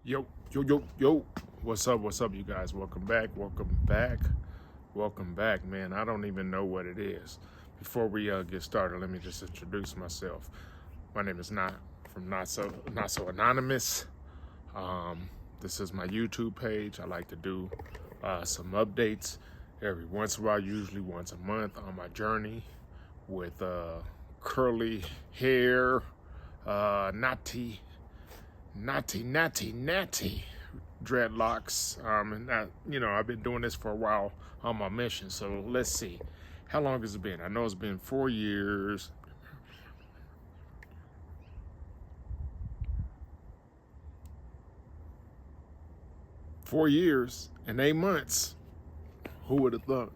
Yo, yo, yo, yo. What's up, you guys? Welcome back, man. I don't even know what it is. Before we get started, let me just introduce myself. My name is Not from Not So Anonymous. This is my YouTube page. I like to do some updates every once in a while, usually once a month, on my journey with curly hair, natty dreadlocks. And I've been doing this for a while on my mission. So let's see, how long has it been? I know it's been 4 years. 4 years and 8 months. Who would have thought?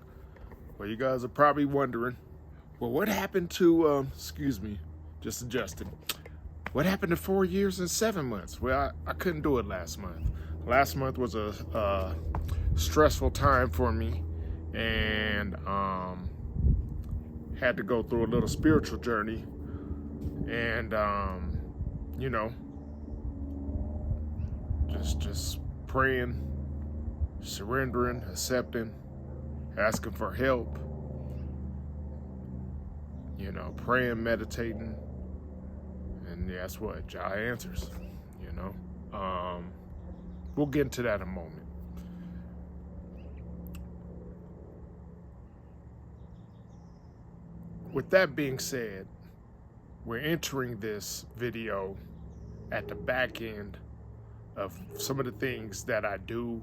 Well, you guys are probably wondering, well, what happened to, just adjusting. What happened to 4 years and 7 months? Well, I couldn't do it last month. Last month was a stressful time for me, and had to go through a little spiritual journey, and just praying, surrendering, accepting, asking for help, praying, meditating, and that's what Jah answers. We'll get into that in a moment. With that being said, we're entering this video at the back end of some of the things that I do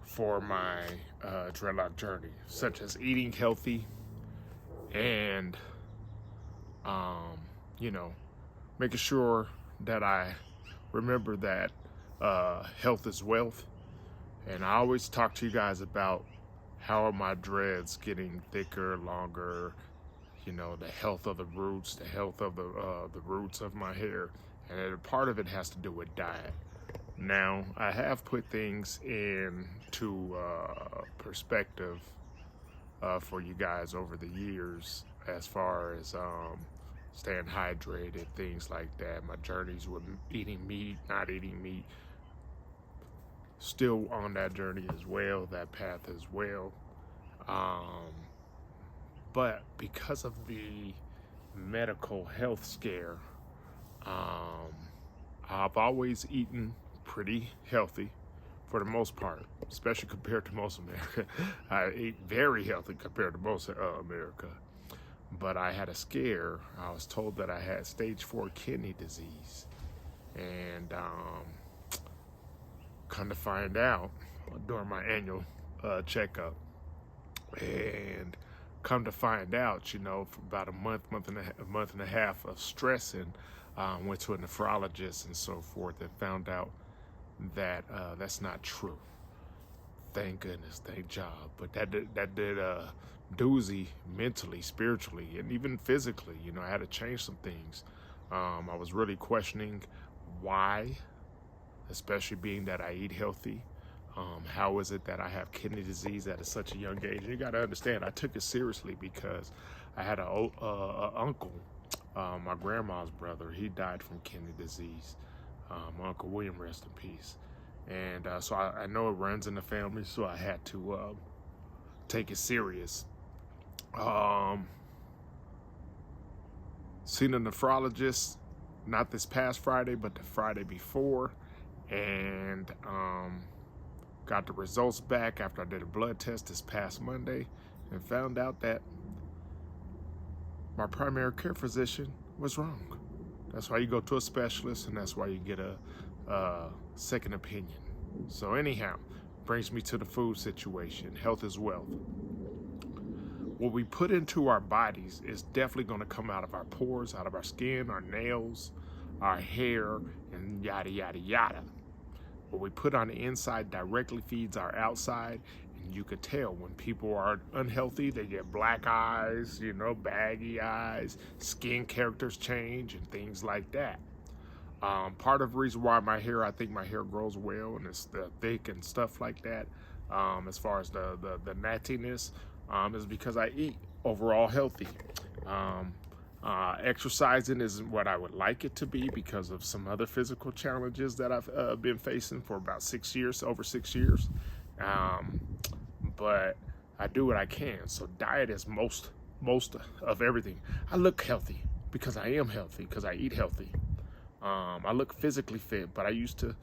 for my dreadlock journey, such as eating healthy and making sure that I remember that health is wealth. And I always talk to you guys about how are my dreads getting thicker, longer, the health of the roots, the health of the roots of my hair. And a part of it has to do with diet. Now, I have put things into perspective for you guys over the years, as far as staying hydrated, things like that. My journeys with eating meat, not eating meat, still on that journey as well, that path as well. But because of the medical health scare, I've always eaten pretty healthy for the most part, especially compared to most America. I ate very healthy compared to most America. But I had a scare. I was told that I had stage 4 kidney disease. And come to find out during my annual checkup, and come to find out, for about a month and a half of stressing, went to a nephrologist and so forth, and found out that that's not true. Thank goodness, thank Jah. But that did a doozy mentally, spiritually, and even physically. I had to change some things. I was really questioning why, especially being that I eat healthy. How is it that I have kidney disease at such a young age? And you got to understand, I took it seriously because I had an uncle, my grandma's brother. He died from kidney disease. My Uncle William, rest in peace. And so I know it runs in the family, so I had to take it serious. Seen a nephrologist, not this past Friday, but the Friday before, and got the results back after I did a blood test this past Monday, and found out that my primary care physician was wrong. That's why you go to a specialist, and that's why you get a second opinion. So anyhow, brings me to the food situation. Health is wealth. What we put into our bodies is definitely going to come out of our pores, out of our skin, our nails, our hair, and yada, yada, yada. What we put on the inside directly feeds our outside. And you could tell when people are unhealthy, they get black eyes, baggy eyes, skin characters change, and things like that. Part of the reason why I think my hair grows well and it's thick and stuff like that, as far as the nattiness, is because I eat overall healthy. Exercising isn't what I would like it to be because of some other physical challenges that I've been facing for about 6 years, over 6 years. Um, but I do what I can. So diet is most of everything. I look healthy because I am healthy, because I eat healthy. I look physically fit, but I used to,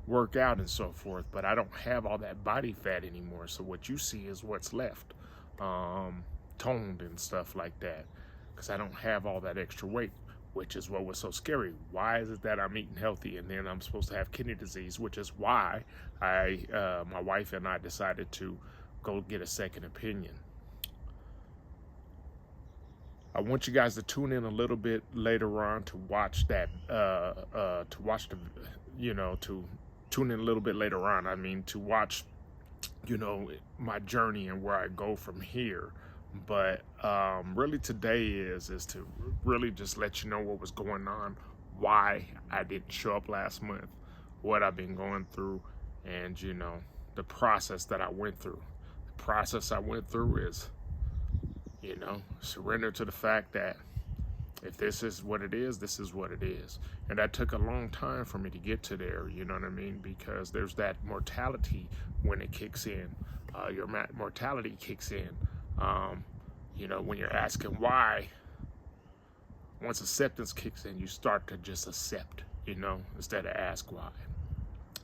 work out and so forth, but I don't have all that body fat anymore. So what you see is what's left, toned and stuff like that, because I don't have all that extra weight, which is what was so scary. Why is it that I'm eating healthy and then I'm supposed to have kidney disease, which is why my wife and I decided to go get a second opinion. I want you guys to tune in a little bit later on to watch that, to tune in a little bit later on. I mean, to watch, my journey and where I go from here. But really today is to really just let you know what was going on, why I didn't show up last month, what I've been going through, and, the process that I went through. The process I went through is, surrender to the fact that if this is what it is, this is what it is. And that took a long time for me to get to there, you know what I mean? Because there's that mortality when it kicks in. Your mortality kicks in. When you're asking why, once acceptance kicks in, you start to just accept, instead of ask why.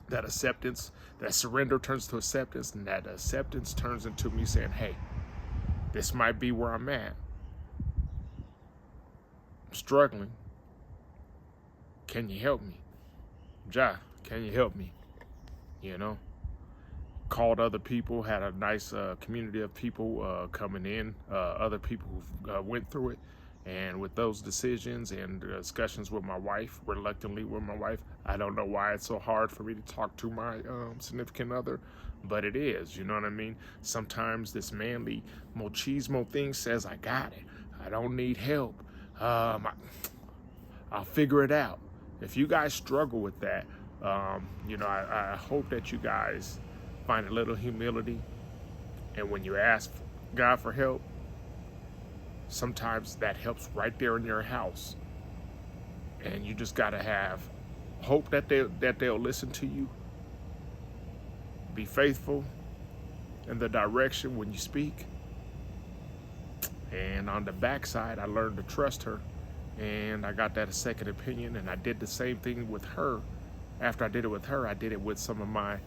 That acceptance, that surrender turns to acceptance, and that acceptance turns into me saying, hey, this might be where I'm at. I'm struggling. Can you help me? Ja, can you help me? Called other people, had a nice community of people coming in, other people who went through it. And with those decisions and discussions with my wife, reluctantly with my wife, I don't know why it's so hard for me to talk to my significant other, but it is, you know what I mean? Sometimes this manly machismo thing says, I got it. I don't need help. I'll figure it out. If you guys struggle with that, I hope that you guys find a little humility. And when you ask God for help, sometimes that helps right there in your house. And you just got to have hope that they'll listen to you. Be faithful in the direction when you speak. And on the backside, I learned to trust her. And I got that a second opinion. And I did the same thing with her. After I did it with her, I did it with some of my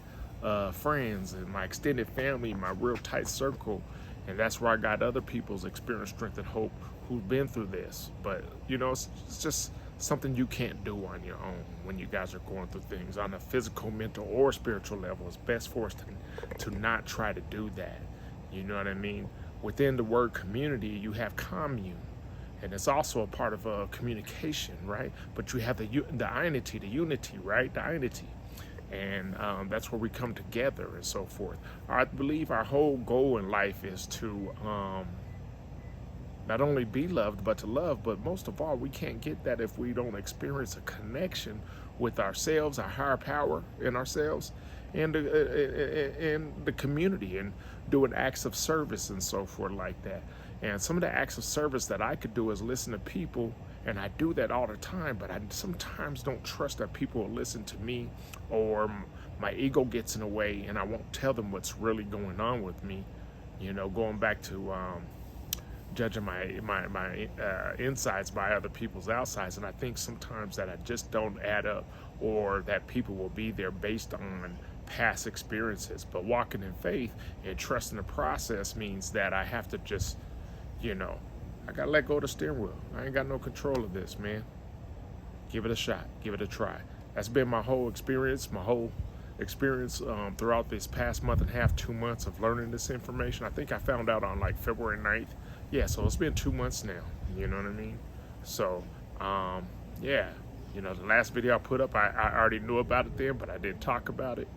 friends and my extended family, my real tight circle. And that's where I got other people's experience, strength, and hope who've been through this. But, it's just something you can't do on your own when you guys are going through things on a physical, mental, or spiritual level. It's best for us to not try to do that. You know what I mean? Within the word community, you have commune. And it's also a part of communication, right? But you have the unity, right? The unity. And that's where we come together and so forth. I believe our whole goal in life is to not only be loved, but to love. But most of all, we can't get that if we don't experience a connection with ourselves, our higher power in ourselves, and the community, and doing acts of service and so forth like that. And some of the acts of service that I could do is listen to people. And I do that all the time, but I sometimes don't trust that people will listen to me, or my ego gets in the way and I won't tell them what's really going on with me. Going back to judging my insides by other people's outsides. And I think sometimes that I just don't add up, or that people will be there based on past experiences. But walking in faith and trusting the process means that I have to just, I gotta let go of the steering wheel. I ain't got no control of this, man. Give it a shot. Give it a try. That's been my whole experience throughout this past month and a half, 2 months of learning this information. I think I found out on like February 9th. Yeah, so it's been 2 months now. You know what I mean? So, the last video I put up, I already knew about it then, but I didn't talk about it.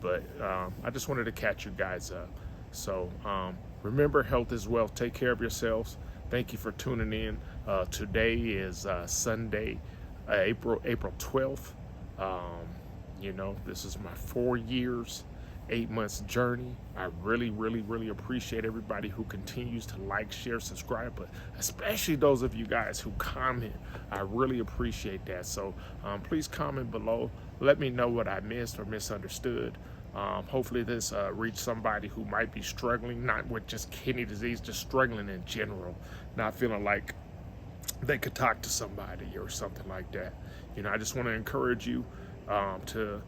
But I just wanted to catch you guys up. So, remember, health is wealth. Take care of yourselves. Thank you for tuning in. Today is Sunday, April 12th. This is my 4 years 8 months journey. I really, really, really appreciate everybody who continues to like, share, subscribe, but especially those of you guys who comment. I really appreciate that. So please comment below. Let me know what I missed or misunderstood. Hopefully this reached somebody who might be struggling, not with just kidney disease, just struggling in general, not feeling like they could talk to somebody or something like that. You know, I just want to encourage you to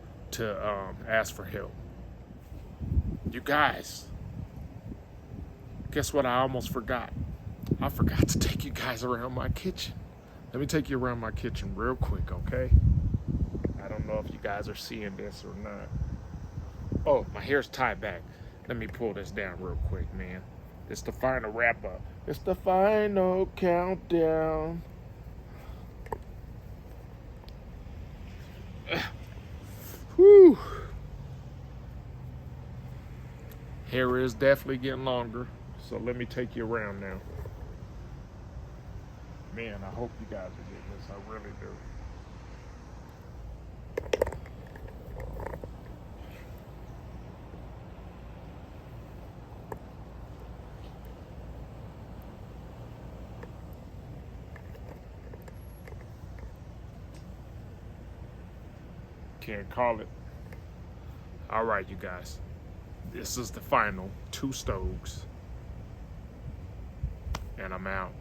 ask for help. You guys, guess what I almost forgot? I forgot to take you guys around my kitchen. Let me take you around my kitchen real quick, okay? I don't know if you guys are seeing this or not. Oh, my hair's tied back. Let me pull this down real quick, man. It's the final wrap up. It's the final countdown. Whew. Hair is definitely getting longer, so let me take you around now. Man, I hope you guys are getting this. I really do. Can't call it. All right, you guys. This is the final 2 stoves. And I'm out.